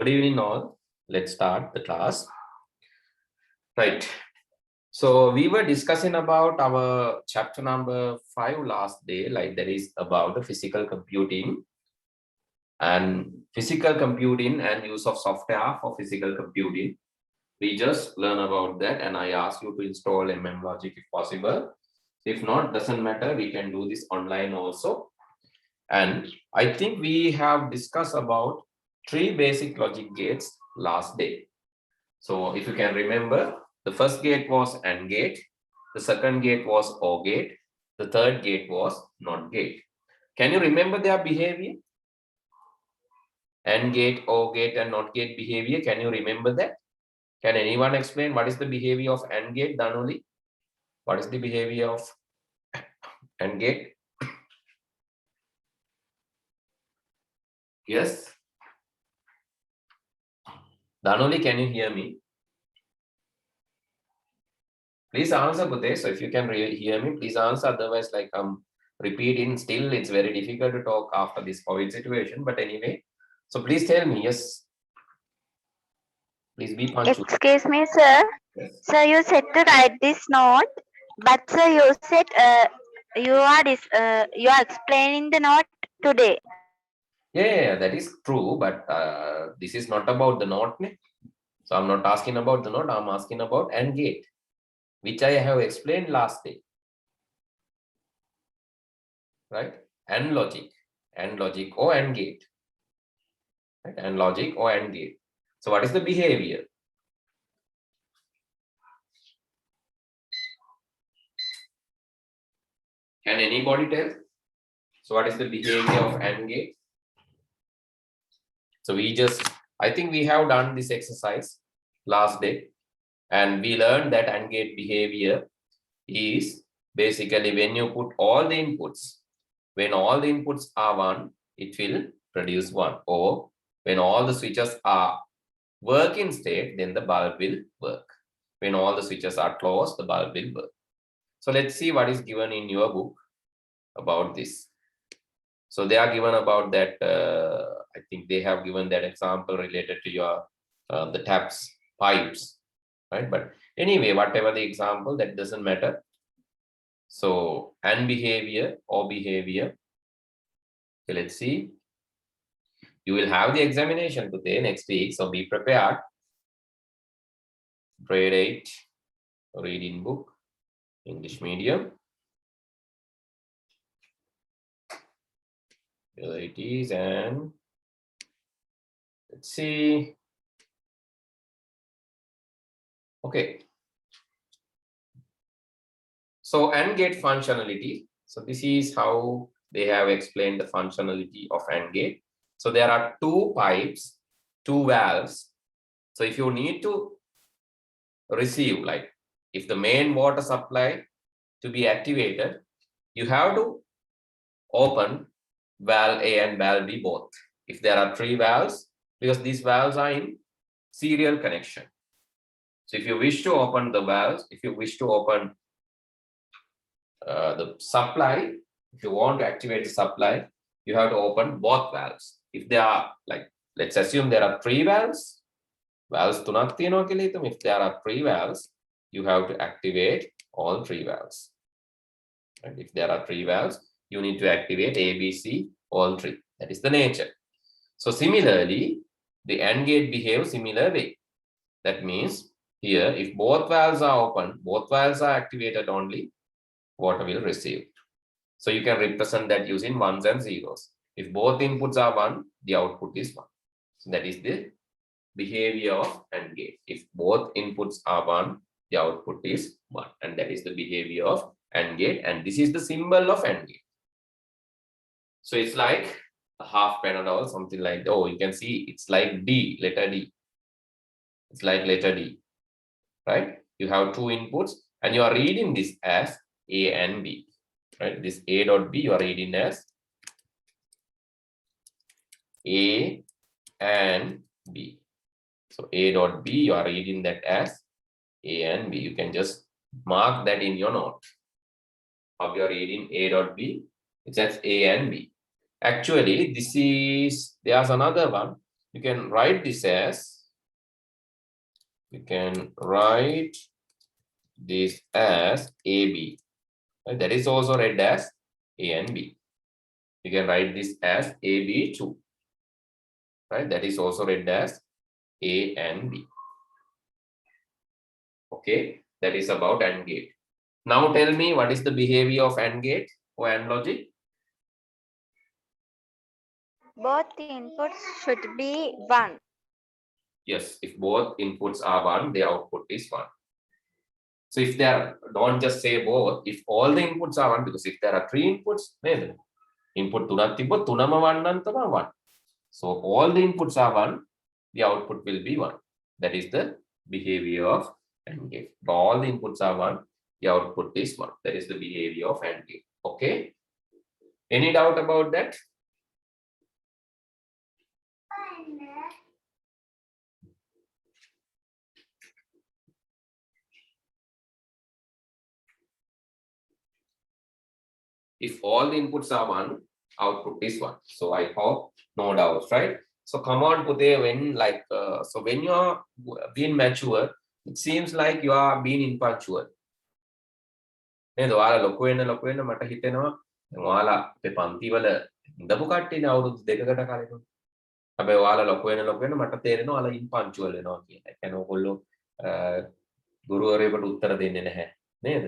Good evening all. Let's start the class. Right. So we were discussing about our chapter number 5 last day, like that is about the physical computing and use of software for physical computing. We just learn about that and I asked you to install Logic if possible. If not, doesn't matter. We can do this online also. And I think we have discussed about 3 basic logic gates last day. So if you can remember, the first gate was AND gate, the second gate was OR gate, the third gate was NOT gate. Can you remember their behavior? AND gate, OR gate and NOT gate behavior, can you remember that? Can anyone explain what is the behavior of AND gate, Danuli? What is the behavior of AND gate? Yes? Danuli, can you hear me? Please answer, Bhutesh. So if you can hear me, please answer. Otherwise, like I'm repeating, still it's very difficult to talk after this COVID situation. But anyway, so please tell me, yes. Please be punctual. Excuse me, sir. Yes. Sir, you said to write this note, but sir, you said you are explaining the note today. Yeah, that is true. But this is not about the note. So I'm not asking about the note. I'm asking about AND gate, which I have explained last day. Right? AND logic or AND gate. Right? AND logic or AND gate. So what is the behavior? Can anybody tell? So what is the behavior of AND gate? So I think we have done this exercise last day and we learned that AND gate behavior is basically when you put all the inputs, when all the inputs are 1, it will produce 1, or when all the switches are working state, then the bulb will work. When all the switches are closed, the bulb will work. So let's see what is given in your book about this. So they are given about that, I think they have given that example related to your the taps, pipes, right? But anyway, whatever the example, that doesn't matter. So AND behavior or behavior. So let's see. You will have the examination today, next week, so be prepared. Grade 8, reading book, English medium. Here it is, and let's see. Okay. So AND gate functionality. So this is how they have explained the functionality of AND gate. So there are 2 pipes, 2 valves. So if you need to receive, like if the main water supply to be activated, you have to open valve A and valve B both. If there are 3 valves, because these valves are in serial connection. So if you wish to open the valves, if you wish to open the supply, if you want to activate the supply, you have to open both valves. If there are, like, let's assume there are 3 valves, if there are 3 valves, you have to activate all 3 valves. And if there are 3 valves, you need to activate A, B, C, all 3. That is the nature. So similarly, the AND gate behaves similar way. That means here, if both valves are open, both valves are activated only, water will receive. So you can represent that using 1s and 0s. If both inputs are 1, the output is 1. So that is the behavior of AND gate. If both inputs are 1, the output is 1. And that is the behavior of AND gate. And this is the symbol of AND gate. So it's like a half Panadol, something like that. Oh, you can see it's like D, letter D. It's like letter D, right? You have 2 inputs and you are reading this as A and B, right? This A dot B, you are reading as A and B. So A dot B, you are reading that as A and B. You can just mark that in your note. How you are reading A dot B, it's as A and B. Actually, there's another one. you can write this as, AB. Right? That is also read as A and B. You can write this as AB2. Right? That is also read as A and B. Okay, that is about AND gate. Now tell me, what is the behavior of AND gate or AND logic? Both inputs should be 1. Yes, if both inputs are 1, the output is 1. So if there, don't just say both, if all the inputs are 1, because if there are 3 inputs, input 1. So all the inputs are 1, the output will be 1. That is the behavior of AND gate. If all the inputs are 1, the output is 1. That is the behavior of AND gate. Okay? Any doubt about that? If all the inputs are 1, output is 1. So I hope no doubts, right? So come on, Pute, when so when you are being mature, it seems like you are being impunctual. නේද? ඔයාලා ලොකු වෙන්න මට හිතෙනවා ඔයාලා අපේ පන්ති වල ඉඳපු කට්ටියනේ අවුරුදු දෙකකට කලින්. හැබැයි ඔයාලා ලොකු වෙන්න මට තේරෙනවා ඔයාලා ඉම්පන්චුවල් වෙනවා කියන එක. يعني ඔයගොල්ලෝ ගුරුවරයෙකුට උත්තර දෙන්නේ නැහැ නේද?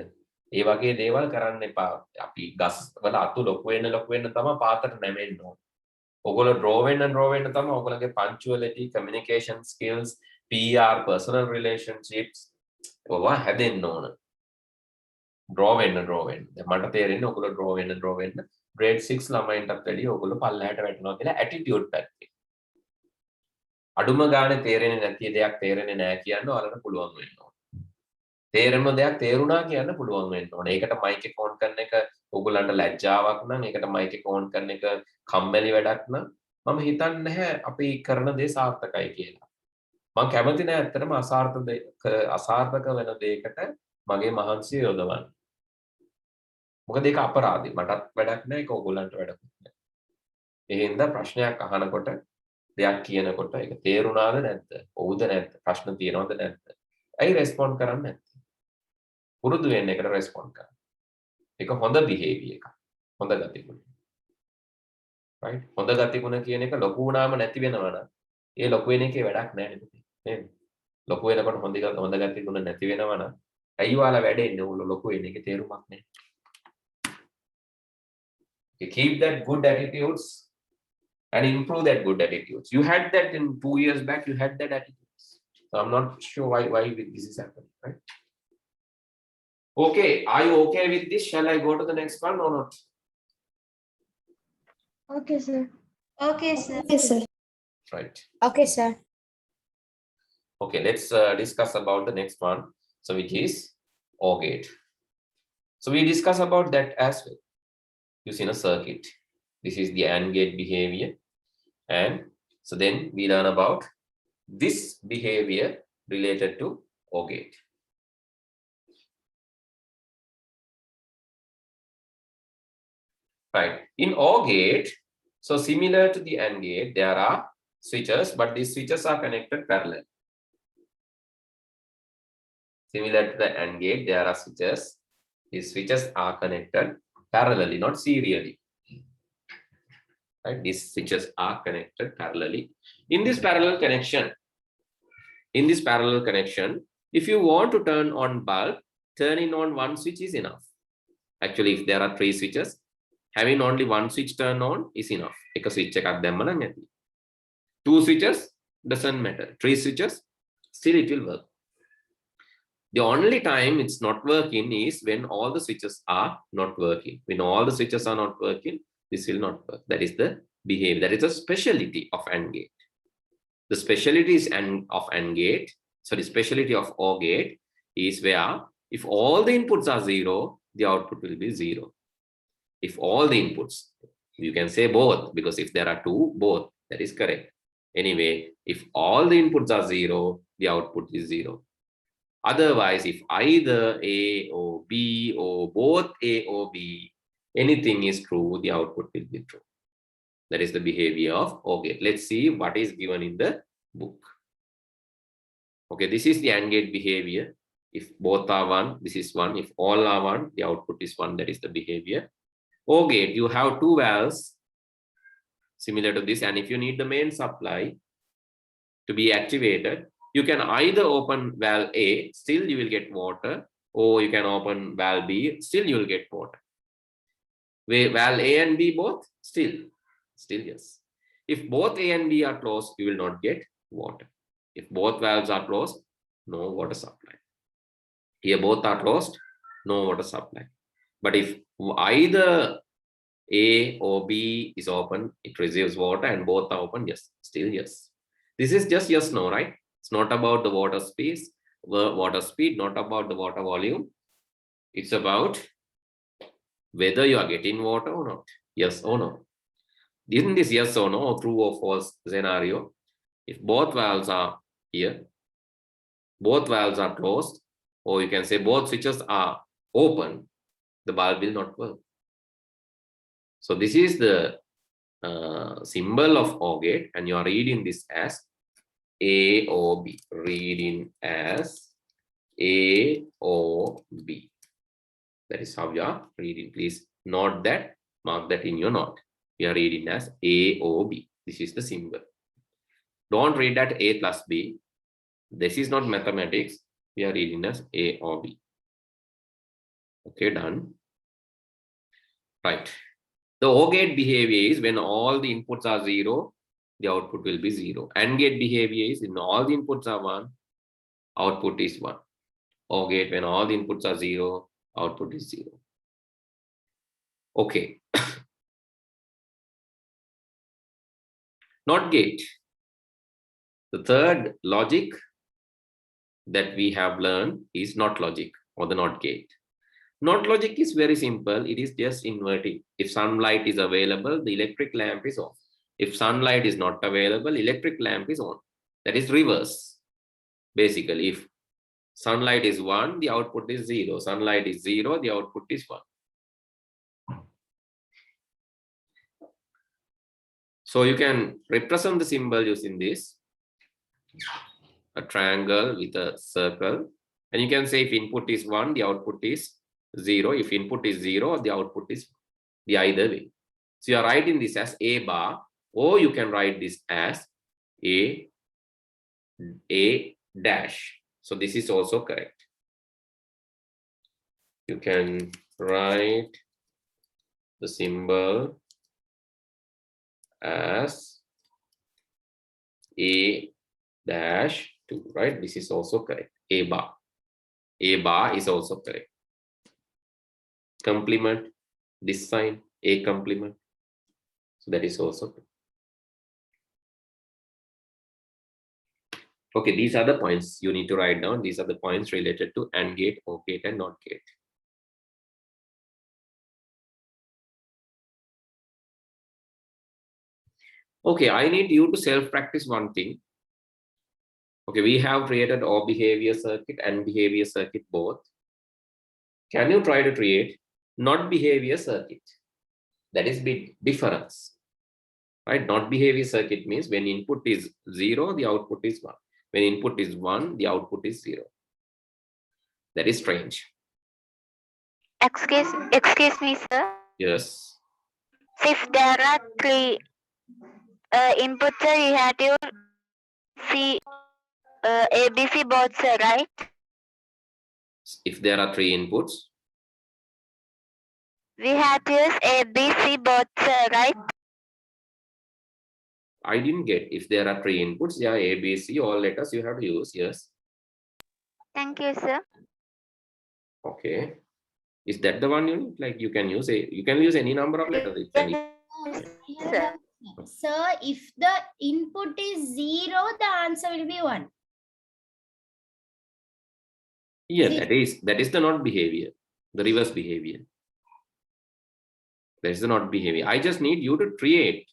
ඒ වගේ දේවල් කරන්න එපා. අපි ගස් වල අතු ලොකු වෙන්න තමයි පාතට නැමෙන්න ඕන. ඔයගොල්ලෝ draw වෙන්න තමයි ඔයගොල්ලෝගේ punctuality, communication skills, PR, personal relationships ඔවා හැදෙන්න ඕන. draw වෙන්න. දැන් මට තේරෙන්නේ ඔයගොල්ලෝ draw වෙන්න grade 6 ළමයින්ටත් වැඩිය ඔයගොල්ලෝ පල්ලහැට වැටෙනවා කියලා attitude පැත්තේ. අඩුම ගානේ තේරෙන්නේ නැති දෙයක් තේරෙන්නේ නැහැ කියන්න ඔයාලට පුළුවන් වෙන්න ඕන. තේරෙන දෙයක් තේරුණා කියන්න පුළුවන් වෙන්න ඕන. ඒකට මයික් එක ඔන් කරන එක ඔයගොල්ලන්ට ලැජ්ජාවක් නම්, ඒකට මයික් එක ඔන් කරන එක කම්මැලි වැඩක් නම් මම හිතන්නේ නැහැ අපි කරන දේ සාර්ථකයි කියලා. මම කැමති නැහැ ඇත්තටම අසාර්ථක වෙන දෙයකට මගේ මහන්සිය යොදවන්න. මොකද ඒක අපරාධයි. මටත් වැඩක් නැහැ, ඒක ඔයගොල්ලන්ට වැඩකුත් නැහැ. ඒ හින්දා ප්‍රශ්නයක් අහනකොට, දෙයක් කියනකොට ඒක තේරුණාද නැද්ද? ඔව්ද නැද්ද? ප්‍රශ්න තියෙනවද නැද්ද? ඇයි රෙස්පොන්ඩ් කරන්නේ නැත්තේ? පුරුදු වෙන්න එකට රෙස්පොන්ඩ් කරන්න. ඒක හොඳ බිහේවියර් එකක්. හොඳ ගතිගුණ. right? හොඳ ගතිගුණ කියන එක ලොකු වුණාම නැති වෙනවා නම් ඒ ලොකු වෙන එකේ වැඩක් නැහැ නේද? ලොකු වෙනකොට හොඳ ගතිගුණ නැති වෙනවා නම් ඇයි ඔයාලා වැඩෙන්නේ? ඔයාලා ලොකු වෙන එකේ තේරුමක් නැහැ. You keep that good attitudes and improve that good attitudes. You had that in 2 years back, you had that attitudes. So I'm not sure why this is happening, right? Okay, are you okay with this? Shall I go to the next one or not? Okay, sir. Okay, sir. Okay, sir. Right. Okay, sir. Okay, let's discuss about the next one. So which is OR gate. So we discuss about that as well. Using a circuit. This is the AND gate behavior. And so then we learn about this behavior related to OR gate. Right. In OR gate, so similar to the AND gate, there are switches, but these switches are connected parallel. Similar to the AND gate, there are switches. These switches are connected parallelly, not serially. Right? These switches are connected parallelly. In this parallel connection, if you want to turn on bulb, turning on one switch is enough. Actually, if there are 3 switches, having only one switch turned on is enough. Ek switch එකක් දැම්ම නම් ඇති. 2 switches doesn't matter. 3 switches, still it will work. The only time it's not working is when all the switches are not working. When all the switches are not working, this will not work. That is the behavior. That is the speciality of AND gate. The speciality of AND gate, so the speciality of OR gate is where if all the inputs are 0, the output will be 0. If all the inputs, you can say both, because if there are 2, both, that is correct. Anyway, if all the inputs are 0, the output is 0. Otherwise, if either A or B or both A or B, anything is true, the output will be true. That is the behavior of OR gate. Let's see what is given in the book. Okay, this is the AND gate behavior. If both are 1, this is 1. If all are 1, the output is 1. That is the behavior. OR gate, you have 2 valves similar to this. And if you need the main supply to be activated, you can either open valve A, still you will get water, or you can open valve B, still you will get water. Valve A and B both, still yes. If both A and B are closed, you will not get water. If both valves are closed, no water supply. Here both are closed, no water supply. But if either A or B is open, it receives water, and both are open, yes, still yes. This is just yes, no, right? It's not about the water speed, not about the water volume. It's about whether you are getting water or not, yes or no. In this yes or no, or true or false scenario, if both valves are here, both valves are closed, or you can say both switches are open, the bulb will not work. So this is the symbol of OR gate, and you are reading this as A or B. Reading as A or B. That is how you are reading. Please note that, mark that in your note. You are reading as A or B. This is the symbol. Don't read that A plus B. This is not mathematics. We are reading as A or B. Okay, done. Right. The OR gate behavior is when all the inputs are 0, the output will be 0. AND gate behavior is when all the inputs are 1, output is 1. OR gate, when all the inputs are 0, output is 0. Okay. NOT gate. The third logic that we have learned is NOT logic, or the NOT gate. NOT logic is very simple. It is just inverting. If sunlight is available, the electric lamp is off. If sunlight is not available, electric lamp is on. That is reverse. Basically, if sunlight is 1, the output is 0. Sunlight is 0, the output is 1. So you can represent the symbol using this. A triangle with a circle. And you can say if input is 1, the output is 0. If input is 0, the output is the either way. So you are writing this as A bar, or you can write this as A dash. So this is also correct. You can write the symbol as A dash 2, right? This is also correct. A bar. A bar is also correct. Complement, this sign, A complement. So that is also correct. Okay, these are the points you need to write down. These are the points related to AND gate, OR gate, and NOT gate. Okay, I need you to self-practice one thing. Okay, we have created OR behavior circuit and behavior circuit both. Can you try to create NOT behavior circuit? That is big difference, right? NOT behavior circuit means when input is 0, the output is 1. When input is 1, the output is 0. That is strange. Excuse me, sir. Yes. If there are 3 inputs, sir, you have to see ABC both, sir, right? If there are 3 inputs, we have to use ABC both, sir, right? I didn't get. If there are 3 inputs, yeah, A, B, C, all letters you have to use. Yes. Thank you, sir. Okay. Is that the one you need? Like you can use any number of letters. It's any. Sir. Sir, if the input is 0, the answer will be 1. Yeah, that is the NOT behavior, the reverse behavior. That is the NOT behavior. I just need you to create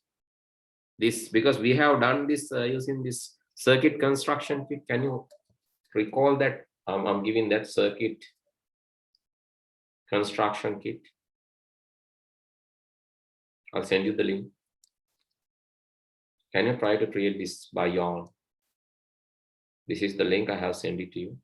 this because we have done this using this circuit construction kit. Can you recall that? I'm giving that circuit construction kit. I'll send you the link. Can you try to create this by your own? This is the link I have sent it to you.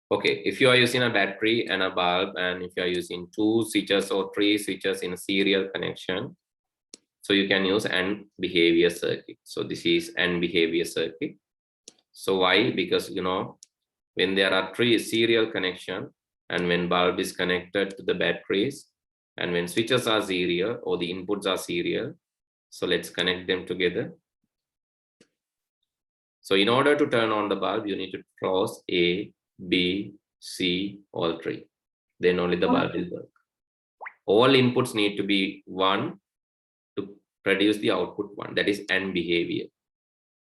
Okay, if you are using a battery and a bulb, and if you are using 2 switches or 3 switches in a serial connection, so you can use AND behavior circuit. So this is AND behavior circuit. So why? Because when there are 3 serial connection, and when bulb is connected to the batteries, and when switches are serial or the inputs are serial, so let's connect them together. So in order to turn on the bulb, you need to cross A, B, C, all 3. Then only the bulb will work. All inputs need to be 1 to produce the output 1. That is AND behavior.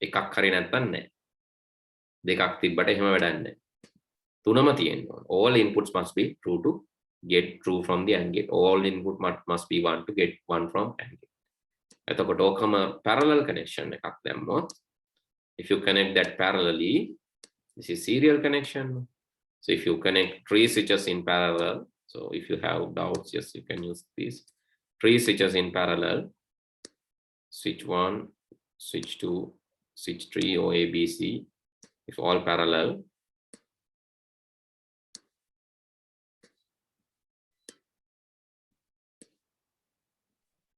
එකක් හරි නැත්තම් නැහැ. දෙකක් තිබ්බට එහෙම වැඩක් නැහැ. තුනම තියෙන්න ඕන. All inputs must be true to get true from the AND gate. All input must be 1 to get 1 from AND gate. එතකොට ඕකම parallel connection එකක් දැම්මොත්, if you connect that parallelly, this is serial connection. So if you connect 3 switches in parallel, so if you have doubts, yes, you can use these 3 switches in parallel, switch 1, switch 2, switch 3 or ABC, if all parallel.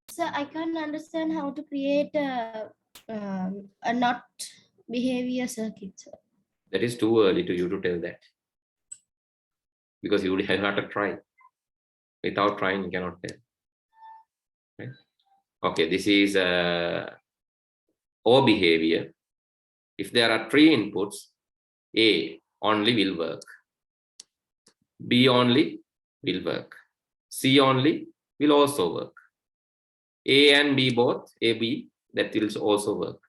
So I can't understand how to create a not behavior circuit. Sir. That is too early to you to tell that, because you would have to try. Without trying, you cannot tell. Right? Okay, this is O behavior. If there are 3 inputs, A only will work, B only will work, C only will also work. A and B both, AB, that will also work.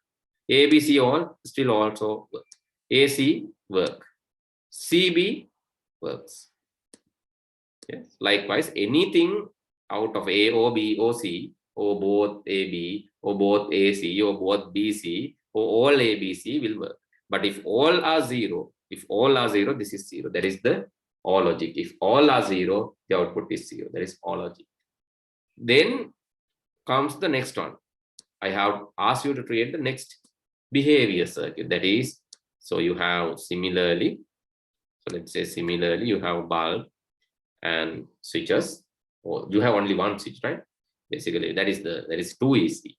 ABC all still also work. AC work. CB works. Yes. Likewise, anything out of A or B or C, or both AB, or both AC, or both BC, or all ABC will work. But if all are 0, this is 0. That is the OR logic. If all are 0, the output is 0. That is OR logic. Then comes the next one. I have asked you to create the next behavior circuit. That is, so you have similarly, so let's say similarly, you have bulb and switches, or you have only 1 switch, right? Basically, that is too easy,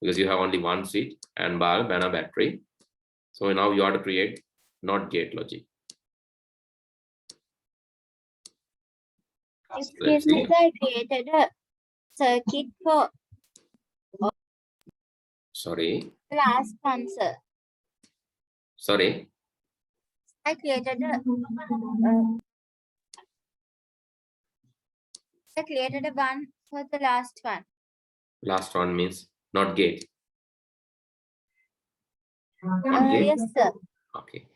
because you have only 1 switch and bulb and a battery. So now you have to create NOT gate logic. Excuse me, I created a circuit for Sorry. last one, sir. Sorry. I created a one for the last one. Last one means NOT gate. NOT gate? Yes, sir. Okay.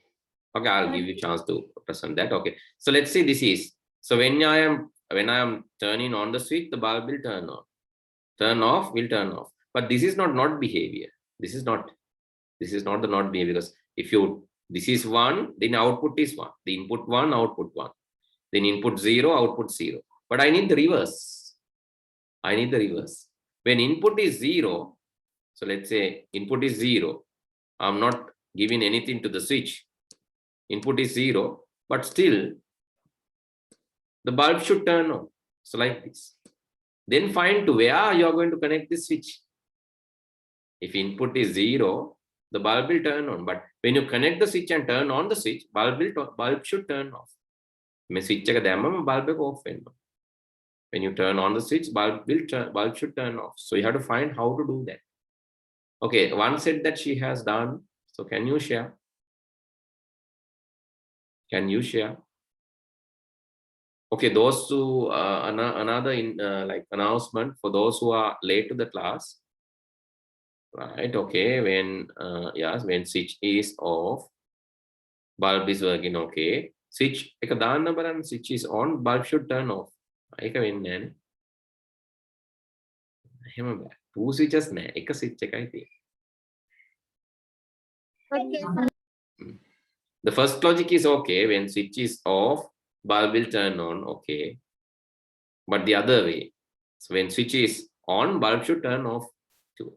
Okay, I'll give you a chance to present that. Okay. So let's say this is, so when I am turning on the switch, the bulb will turn on. Turn off will turn off. But this is not behavior. This is not the not behavior, because if this is 1, then output is 1. The input 1, output 1. Then input 0, output 0. But I need the reverse. When input is 0, so let's say input is 0. I'm not giving anything to the switch. Input is 0, but still the bulb should turn on. So like this. Then find to where you are going to connect this switch. If input is 0, the bulb will turn on. But when you connect the switch and turn on the switch, bulb should turn off. Switch bulb off. When you turn on the switch, bulb should turn off. So you have to find how to do that. Okay, one set that she has done. So can you share? Okay, those who another like announcement for those who are late to the class. Right, okay, when switch is off, bulb is working okay. Switch switch is on, bulb should turn off. Two switches, එක switch එකයි තියෙන්නේ. The first logic is okay. When switch is off, bulb will turn on. Okay. But the other way. So when switch is on, bulb should turn off too.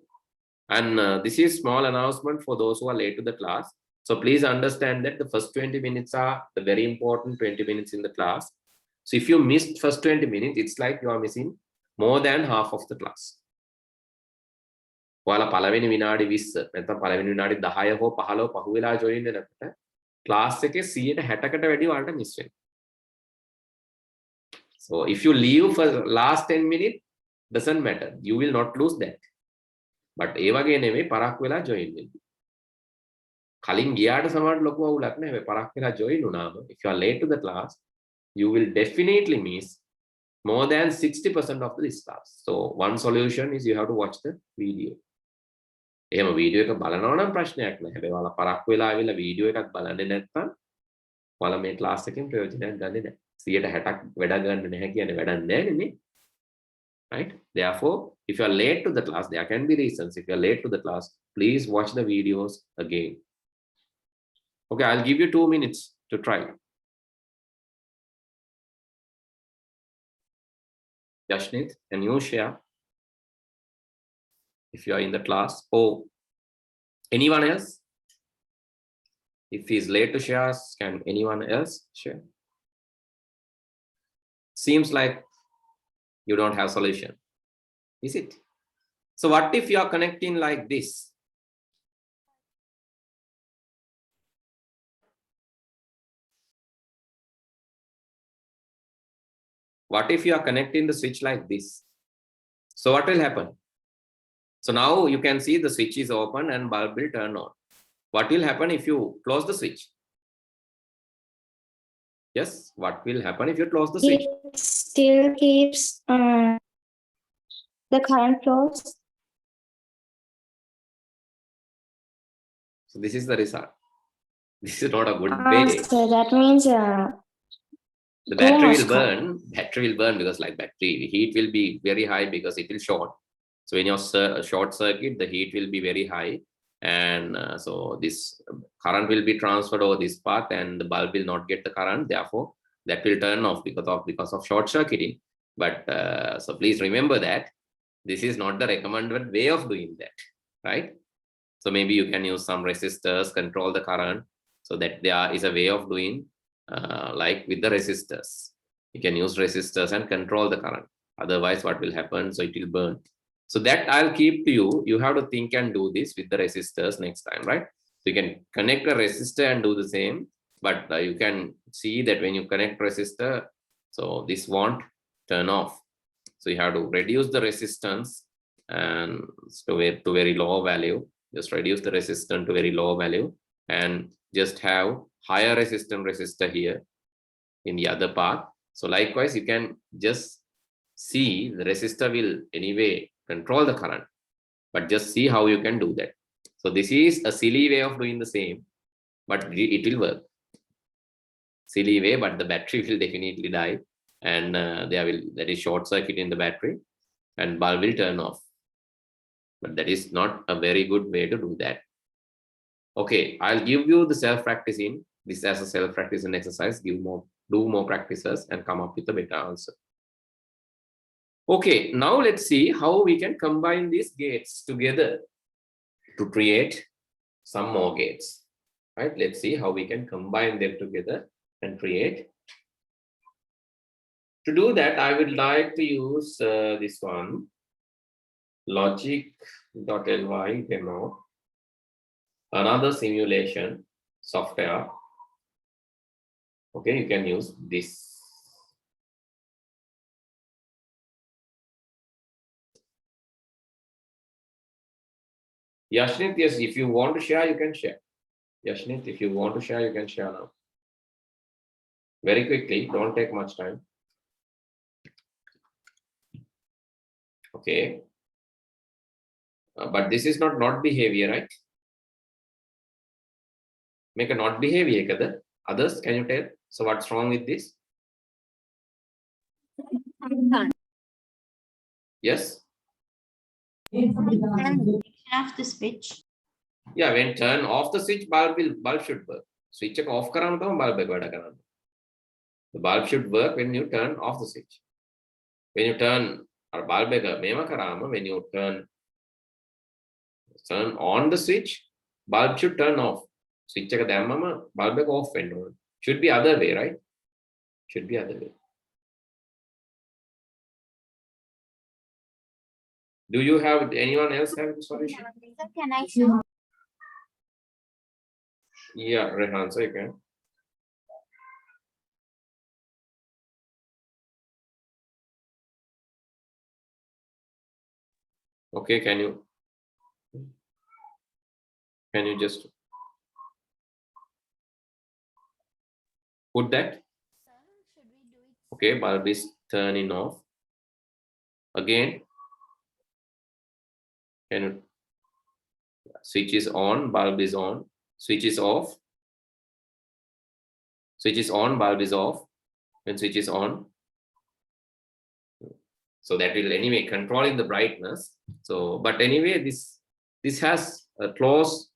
And this is small announcement for those who are late to the class. So please understand that the first 20 minutes are the very important 20 minutes in the class. So if you missed first 20 minutes, it's like you are missing more than half of the class. ඔයාලා පළවෙනි විනාඩි 20 නැත්නම් පළවෙනි විනාඩි 10 හෝ 15 පහු වෙලා join වෙනකොට ක්ලාස් එකේ 160කට වැඩි ඔයාලට මිස් වෙනවා. So if you leave for last 10 minutes, doesn't matter. You will not lose that. But ඒ වගේ නෙමෙයි පරක් වෙලා ජොයින් වෙන්න. කලින් ගියාට සමහරට ලොකු අවුලක් නැහැ. පරක් වෙලා ජොයින් වුණාම if you are late to the class, you will definitely miss more than 60% of this class. So one solution is you have to watch the video. එහෙම වීඩියෝ එක බලනවා නම් ප්‍රශ්නයක් නැහැ. හැබැයි ඔයාලා පරක් වෙලා ආවිලා වීඩියෝ එකක් බලන්නේ නැත්නම් ඔයාලා මේ ක්ලාස් එකෙන් ප්‍රයෝජනයක් ගන්නෙ නැහැ. 160ක් වැඩ ගන්න නැහැ කියන්නේ වැඩක් නැහැ නේ. Right? Therefore, if you are late to the class, there can be reasons. If you are late to the class, please watch the videos again. Okay, I'll give you 2 minutes to try. Yashnit, can you share? If you are in the class, or anyone else? If he is late to share, can anyone else share? Seems like you don't have solution, is it? So what if you are connecting like this? What if you are connecting the switch like this? So what will happen? So now you can see the switch is open and bulb will turn on. What will happen if you close the switch? Yes, what will happen if you close the switch? It still keeps the current flows. So this is the result. This is not a good way. So that means The battery will yes, burn. Battery will burn because like battery heat will be very high because it will short. So when you're short circuit, the heat will be very high, and so this current will be transferred over this path, and the bulb will not get the current. Therefore, that will turn off because of short circuiting. But so please remember that this is not the recommended way of doing that, right? So maybe you can use some resistors, control the current, so that there is a way of doing like with the resistors. You can use resistors and control the current. Otherwise, what will happen? So it will burn. So that I'll keep to you. You have to think and do this with the resistors next time, right? So you can connect a resistor and do the same, but you can see that when you connect resistor, so this won't turn off. So you have to reduce the resistance and to very low value. Just reduce the resistance to very low value and just have higher resistor here in the other part. So likewise, you can just see the resistor will anyway control the current, but just see how you can do that. So this is a silly way of doing the same, but it will work. Silly way, but the battery will definitely die, and there is short circuit in the battery, and bulb will turn off. But that is not a very good way to do that. Okay, I'll give you the self-practicing. This as a self-practicing exercise. Do more practices and come up with a better answer. Okay, now let's see how we can combine these gates together to create some more gates, right? Let's see how we can combine them together and create. To do that, I would like to use this one, logic.ly demo, another simulation software. Okay, you can use this. Yashnit, yes, if you want to share, you can share. Yashnit, if you want to share, you can share now. Very quickly, don't take much time. Okay. But this is not behavior, right? Make a not behavior. Kada? Others, can you tell? So what's wrong with this? Yes? Have the switch. Yeah, when turn off the switch, bulb should work. Switch off කරාම තමයි bulb එක වැඩ කරන්නේ. The bulb should work when you turn off the switch. When you turn bulb එක මේව කරාම, when you turn on the switch, bulb should turn off. Switch එක දැම්මම bulb එක off වෙන්න ඕන. Should be other way, right? Should be other way. Do you have anyone else have the solution? Can I show? Yeah, Rehan, so you can. Okay, can you just put that? Okay, bulb is turning off. Again, can you, switch is on, bulb is on, switch is off. Switch is on, bulb is off. When switch is on, so that will anyway controlling the brightness. So, but anyway, this has a close.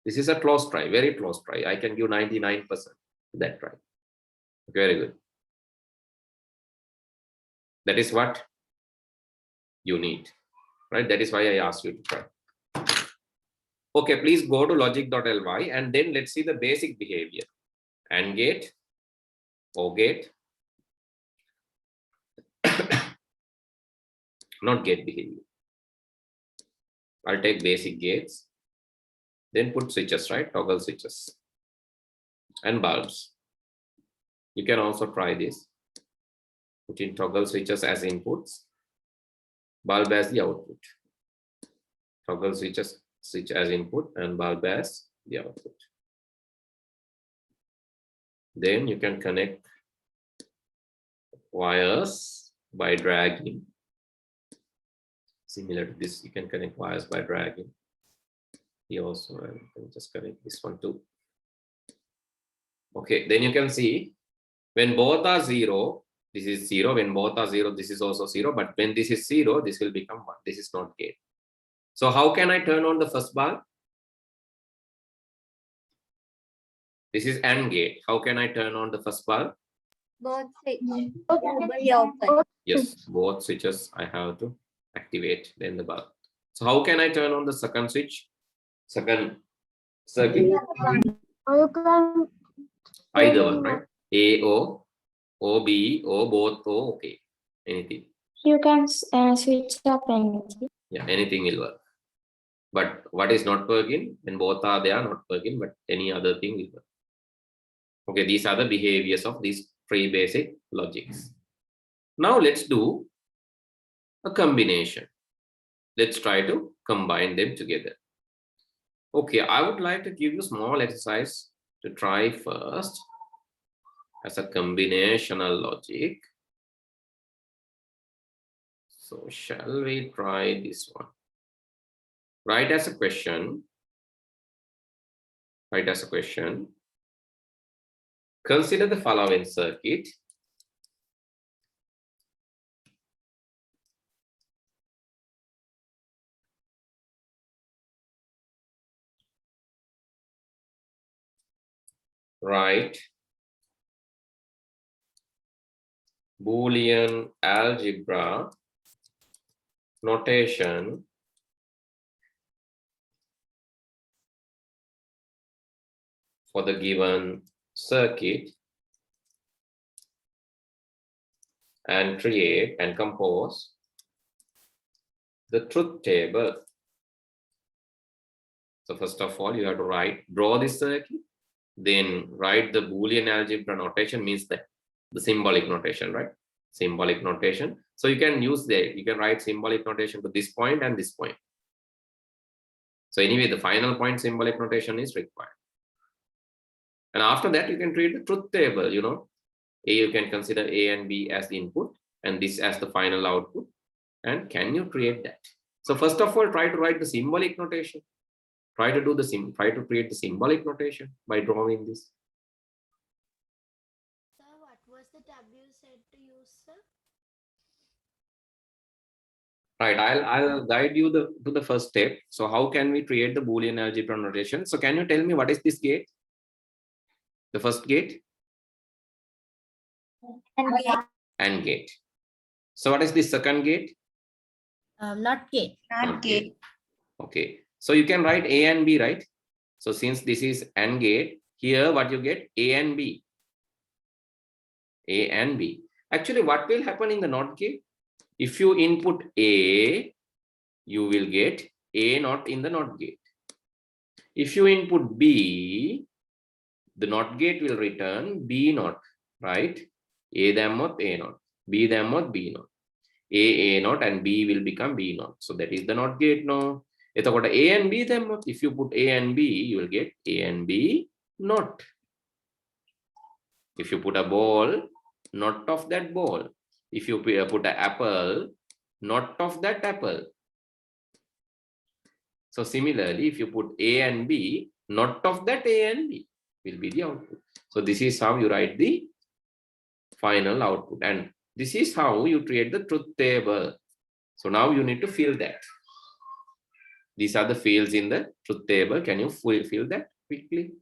This is a close try, very close try. I can give 99% that try. Very good. That is what you need, right? That is why I asked you to try. Okay, please go to logic.ly and then let's see the basic behavior. AND gate, OR gate, not gate behavior. I'll take basic gates, then put switches, right? Toggle switches and bulbs. You can also try this. Put in toggle switches as inputs, bulb as the output. Toggle switches, switch as input and bulb as the output. Then you can connect wires by dragging. Similar to this, you can connect wires by dragging. Here also, I can just connect this one too. Okay, then you can see when both are 0, this is 0. When both are 0, this is also 0. But when this is 0, this will become 1. This is not gate. So how can I turn on the first bulb? This is AND gate. How can I turn on the first bulb? Both switches be open. Yes, both switches I have to activate, then the bulb. So how can I turn on the second switch? Second circuit? Either one, right? A, O, B, O, both O, okay. Anything. You can switch off anything. Yeah, anything will work. But what is not working? When both are there, not working, but any other thing will work. Okay, these are the behaviors of these 3 basic logics. Now let's do a combination. Let's try to combine them together. Okay, I would like to give you a small exercise to try first as a combinational logic. So shall we try this one? Write as a question. Write as a question. Consider the following circuit. Write Boolean algebra notation for the given circuit and create and compose the truth table. So first of all, you have to draw this circuit, then write the Boolean algebra notation, means that the symbolic notation, right? Symbolic notation. So you can use you can write symbolic notation to this point and this point. So anyway, the final point symbolic notation is required. And after that, you can create the truth table, you know. You can consider A and B as the input and this as the final output. And can you create that? So first of all, try to write the symbolic notation. Try to create the symbolic notation by drawing this. Sir, what was the tab you said to use, sir? Right, I'll guide you to the first step. So how can we create the Boolean algebra notation? So can you tell me what is this gate? The first gate? AND gate. So what is the second gate? Not gate. Not gate. Okay. So you can write A and B, right? So since this is AND gate, here what you get? A and B. A and B. Actually, what will happen in the NOT gate? If you input A, you will get A not in the NOT gate. If you input B, the NOT gate will return B not, right? A dammot A not, B dammot B not. A not, and B will become B not. So that is the NOT gate now. A and B dammot. If you put A and B, you will get A and B not. If you put a ball, not of that ball. If you put an apple, not of that apple. So similarly, if you put A and B, not of that A and B will be the output. So this is how you write the final output, and this is how you create the truth table. So now you need to fill that. These are the fields in the truth table. Can you fill that quickly?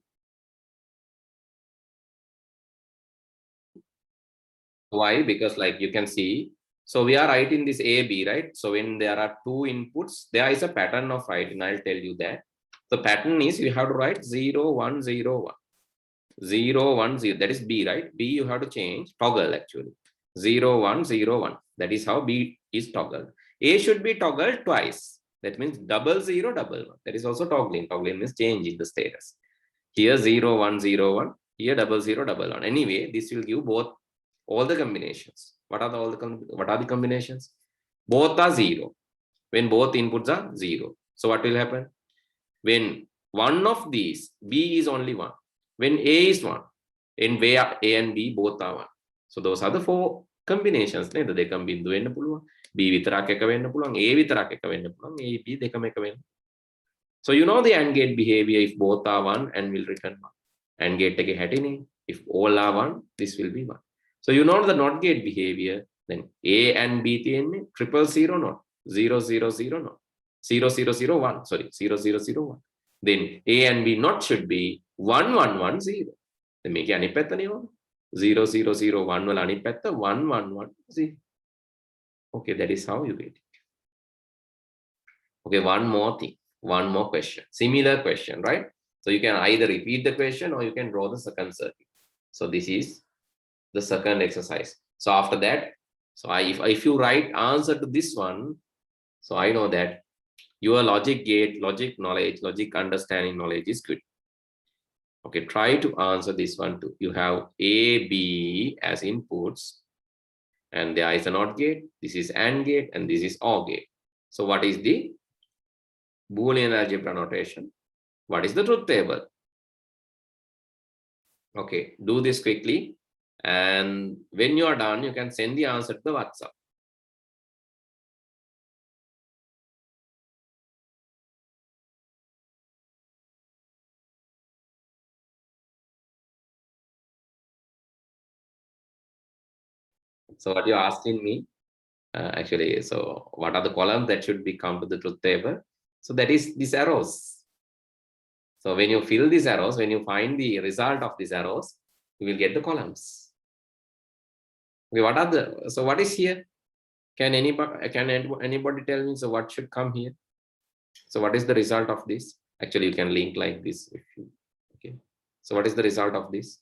Why? Because like you can see, so we are writing this A, B, right? So when there are two inputs, there is a pattern of writing. I'll tell you that. The pattern is you have to write 0, 1, 0, 1. 0, 1, 0. That is B, right? B you have to change, toggle actually. 0, 1, 0, 1. That is how B is toggled. A should be toggled twice. That means 0, 0, 1. That is also toggling. Toggling means changing the status. Here 0, 1, 0, 1. Here 0, 0, 1. Anyway, this will give both all the combinations. What are the combinations? Both are 0. When both inputs are 0. So what will happen? When one of these, B is only 1. When A is 1, in where A and B both are 1. So those are the four combinations. They can be B විතරක් එක වෙන්න පුළුවන්, A විතරක් එක වෙන්න පුළුවන්, A B දෙකම එක වෙන්න. So you know the AND gate behavior. If both are 1 and will return 1. AND gate එකේ හැටිනේ. If all are 1, this will be 1. So you know the NOT gate behavior. Then A and B තියෙන්නේ 000 not 000 not 0001. Sorry, 0001. Then A and B not should be 1110. Then මේකේ අනිත් පැත්තනේ ඕන. 0001 වල අනිත් පැත්ත 1110. Okay, that is how you get it. Okay, one more thing, one more question, similar question, right? So you can either repeat the question or you can draw the second circuit. So this is the second exercise. So after that, so if you write answer to this one, so I know that your logic gate, logic knowledge, logic understanding knowledge is good. Okay, try to answer this one too. You have A, B as inputs, and there is a NOT gate, this is AND gate, and this is OR gate. So what is the Boolean algebra notation? What is the truth table? Okay, do this quickly, and when you are done, you can send the answer to the WhatsApp. So what you're asking me, actually, so what are the columns that should be come to the truth table? So that is these arrows. So when you fill these arrows, when you find the result of these arrows, you will get the columns. Okay, what are the, so what is here? Can anybody tell me, so what should come here? So what is the result of this? Actually, you can link like this if you, okay. So what is the result of this?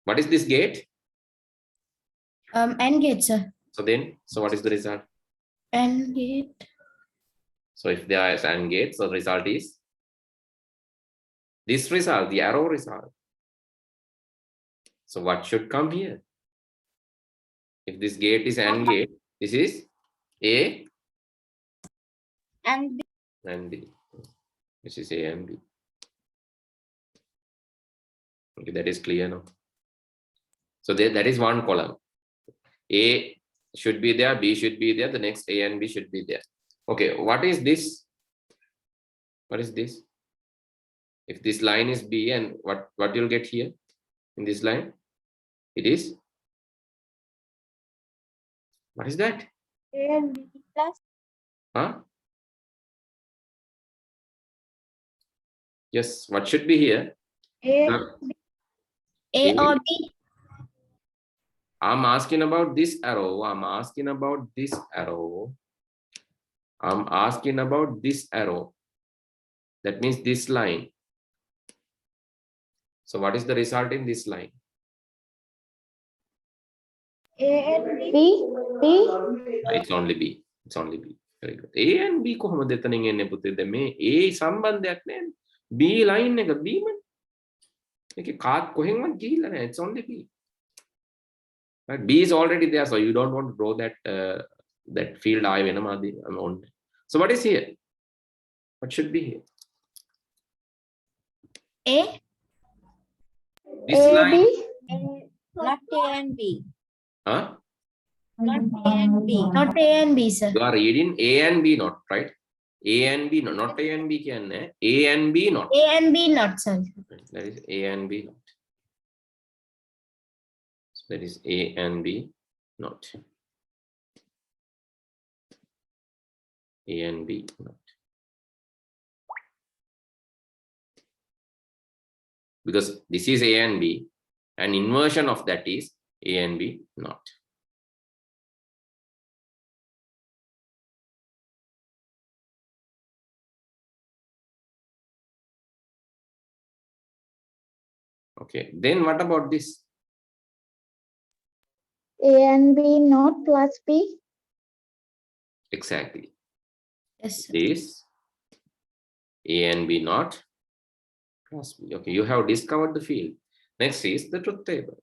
What is this gate? AND gate, sir. So then, so what is the result? AND gate. So if there is AND gate, so the result is this result, the arrow result. So what should come here? If this gate is AND gate, this is A And B. and B. This is A and B. Okay, that is clear now. So that is one column. A should be there, B should be there, the next A and B should be there. Okay, what is this? What is this? If this line is B, and what you'll get here in this line? It is, what is that? A and B plus Huh? Yes, what should be here? A. A or B? I'm asking about this arrow. I'm asking about this arrow. I'm asking about this arrow. That means this line. So what is the result in this line? A and B. B. It's only B. It's only B. Very good. A and B කොහොමද එතනින් එන්නේ පුතේ? දැන් මේ A සම්බන්ධයක් නැහැ. B line එක B මනේ. ඒකේ කාත් කොහෙන්වත් ගිහිල්ලා නැහැ. It's only B. But B is already there, so you don't want to draw that that field I වෙනම on. So what is here? What should be here? A? This A, line. B. Not A and B. Huh? Not A and B. Not A and B, sir. You are reading A and B not, right? A and B not, not A and B කියන්නේ. A and B not. A and B not, sir. That is A and B not. So that is A and B not. A and B not. Because this is A and B, and inversion of that is A and B not. Okay, then what about this? A and B not plus B. Exactly. Yes, sir. This A and B not plus B. Okay, you have discovered the field. Next is the truth table.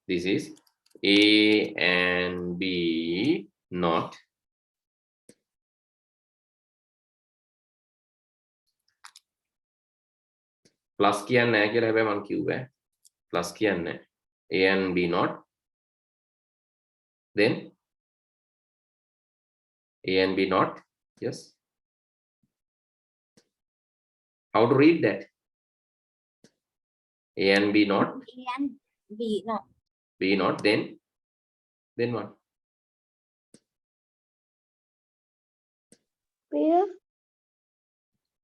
This is A and B not plus කියන්නේ නැහැ කියලා හැබැයි මම කිව්වා. Plus කියන්නේ A and B not. Then A and B not. Yes. How to read that? A and B not. A and B not. B not. Then what? Clear?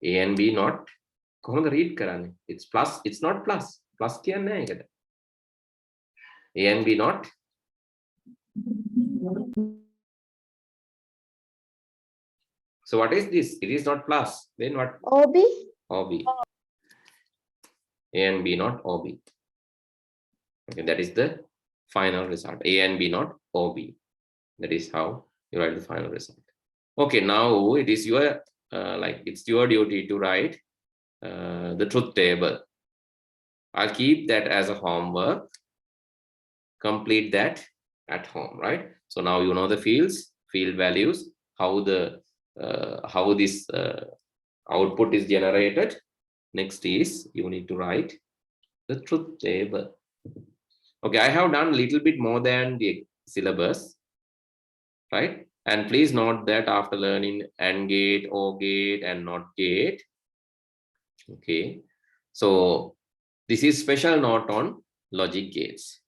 A and B not. කොහොමද read කරන්නේ? It's plus. It's not plus. Plus කියන්නේ නැහැ ඒකට. A and B not. So what is this? It is not plus. Then what? OB. OB. A and B not OB. Okay, that is the final result. A and B not OB. That is how you write the final result. Okay, now it is your it's your duty to write the truth table. I'll keep that as a homework. Complete that at home, right? So now you know the fields, field values, how this output is generated. Next is you need to write the truth table. Okay, I have done a little bit more than the syllabus, right? And please note that after learning AND gate, OR gate, and NOT gate, okay, so this is special note on logic gates.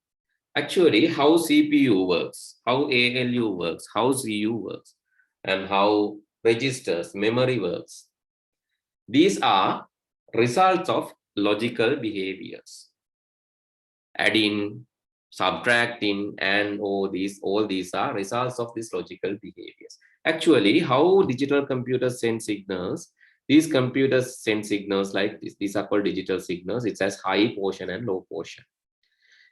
Actually, how CPU works, how ALU works, how CU works, and how registers, memory works. These are results of logical behaviors. Adding, subtracting, and all these are results of these logical behaviors. Actually, how digital computers send signals, these computers send signals like this. These are called digital signals. It has high portion and low portion.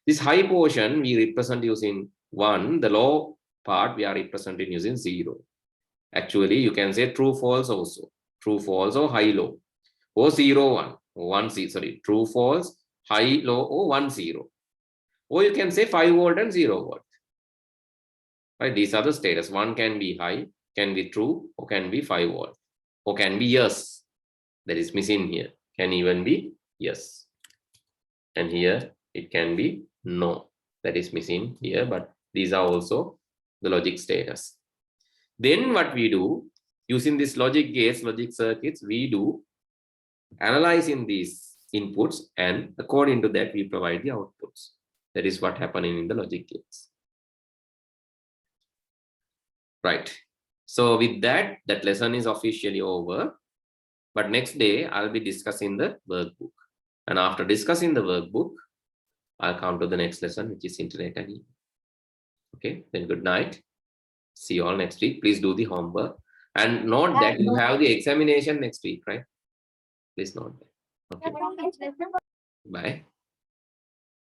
This high portion we represent using 1, the low part we are representing using 0. Actually, you can say true, false also. True, false, or high, low. Or 0, 1. 1, sorry, true, false, high, low, or 1, 0. Or you can say 5 volt and 0 volt. Right? These are the status. 1 can be high, can be true, or can be 5 volt. Or can be yes. That is missing here. Can even be yes. And here it can be no. That is missing here, but these are also the logic status. Then what we do, using this logic gates, logic circuits, we do analyzing these inputs, and according to that, we provide the outputs. That is what happening in the logic gates. Right. So with that, that lesson is officially over. But next day, I'll be discussing the workbook. And after discussing the workbook, I'll come to the next lesson, which is internet and email. Okay, then good night. See you all next week. Please do the homework. And note that you have the examination next week, right? Please note that. Okay. Bye.